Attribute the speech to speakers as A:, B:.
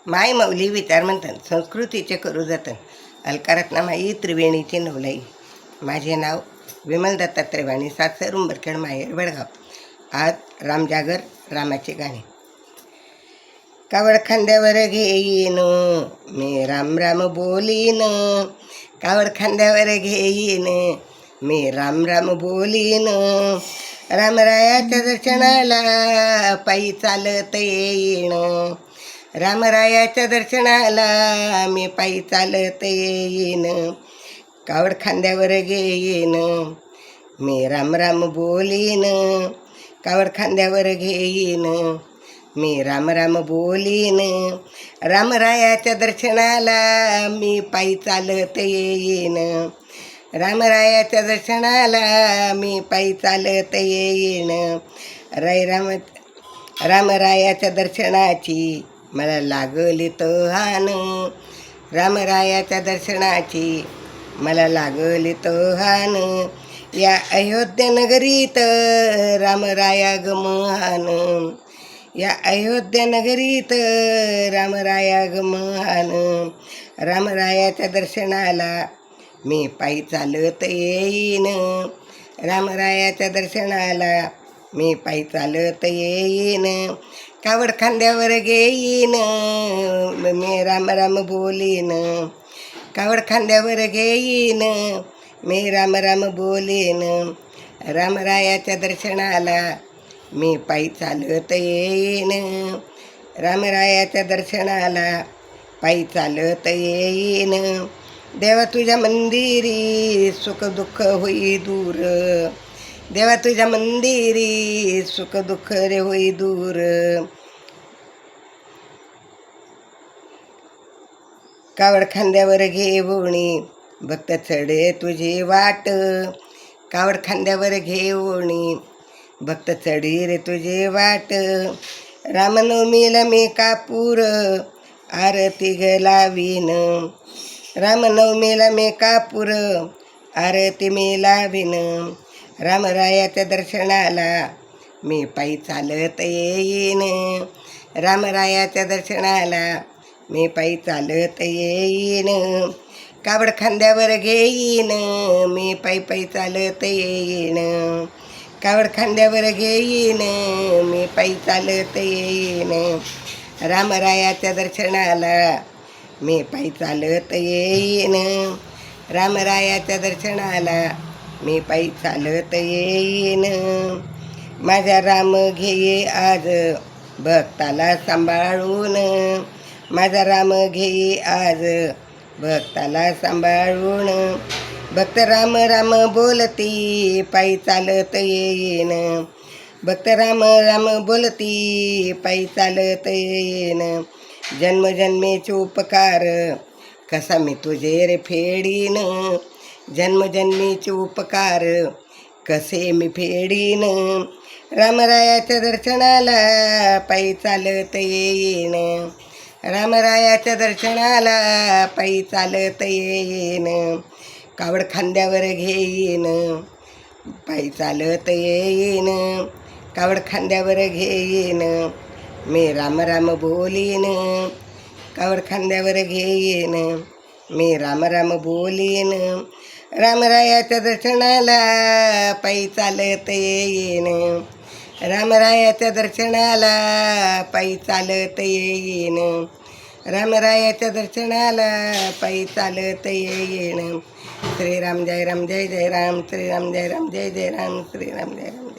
A: माय मौली विचार म्हणतात संस्कृतीचे करू जतन अलकारत्नामाई त्रिवेणीची नवलाई. माझे नाव विमल दत्तात्रय वाणी, सासर उंबरखेड, माहेर वडगाव. आज रामजागर, रामाचे गाणे. कावड खांद्यावर घेईन मी राम राम बोलीन, कावड खांद्यावर घेईन मी राम राम बोलीन. रामरायाच्या दर्शनाला पायी चालत येईन, रामरायाच्या दर्शनाला मी पायी चालत येईन. कावड खांद्यावर घेईन मी राम राम बोलीन, कावड खांद्यावर घेईन मी राम राम बोलीन. रामरायाच्या दर्शनाला मी पायी चालत येईन, रामरायाच्या दर्शनाला मी पायी चालत येईन. रामरायाच्या दर्शनाची मला लागली तहान, रामरायाच्या दर्शनाची मला लागली तहान. या अयोध्या नगरीत रामराया गमहान, या अयोध्या नगरीत रामराया गमहान. रामरायाच्या दर्शनाला मी पायी चालत येईन, रामरायाच्या दर्शनाला मी पायी चालत येईन. कावड खांद्यावर घेईन मी राम राम बोलीन, कावड खांद्यावर घेईन मी राम राम बोलीन. रामरायाच्या दर्शनाला मी पायी चालत येईन, रामरायाच्या दर्शनाला पायी चालत येईन. देवा तुझ्या मंदिरी सुख दुःख होई दूर, देवा तुझ्या मंदिरी सुख दुःख रे होई दूर. कावड खांद्यावर घेऊनी भक्त चढे तुझी वाट, कावड खांद्यावर घेऊनी भक्त चढी रे तुझी वाट. रामनवमीला मी कापूर आरती ग लावीन, रामनवमीला मी कापूर आरती मी लावीन. रामरायाच्या दर्शनाला मी पायी चालत येईन, रामरायाच्या दर्शनाला मी पायी चालत येईन. कावड खांद्यावर घेईन मी पायी पायी चालत येईन, कावड खांद्यावर घेईन मी पायी चालत येईन. रामरायाच्या दर्शनाला मी पायी चालत येईन, रामरायाच्या दर्शनाला मी पायी चालत येईन. माझा राम घेये आज भक्ताला सांभाळून, माझा राम घेये आज भक्ताला सांभाळून. भक्त राम राम बोलती पायी चालत येईन, भक्त राम राम बोलती पायी चालत येईन. जन्मजन्मेचे उपकार कसा मी तुझे रे फेडीन, जन्मजन्मीचे उपकार कसे मी फेडीन. रामरायाच्या दर्शनाला पायी चालत येईन, रामरायाच्या दर्शनाला पायी चालत येईन. कावड खांद्यावर घेईन पायी चालत येईन, कावड खांद्यावर घेईन मी राम राम बोलीन, कावड खांद्यावर घेईन मी राम राम बोलीन. रामरायाच्या दर्शनाला पायी चालत येईन, रामरायाच्या दर्शनाला पायी चालत येईन, रामरायाच्या दर्शनाला पायी चालत येईन. श्रीराम जय राम जय जय राम, श्रीराम जय राम जय जय राम, श्रीराम जय राम.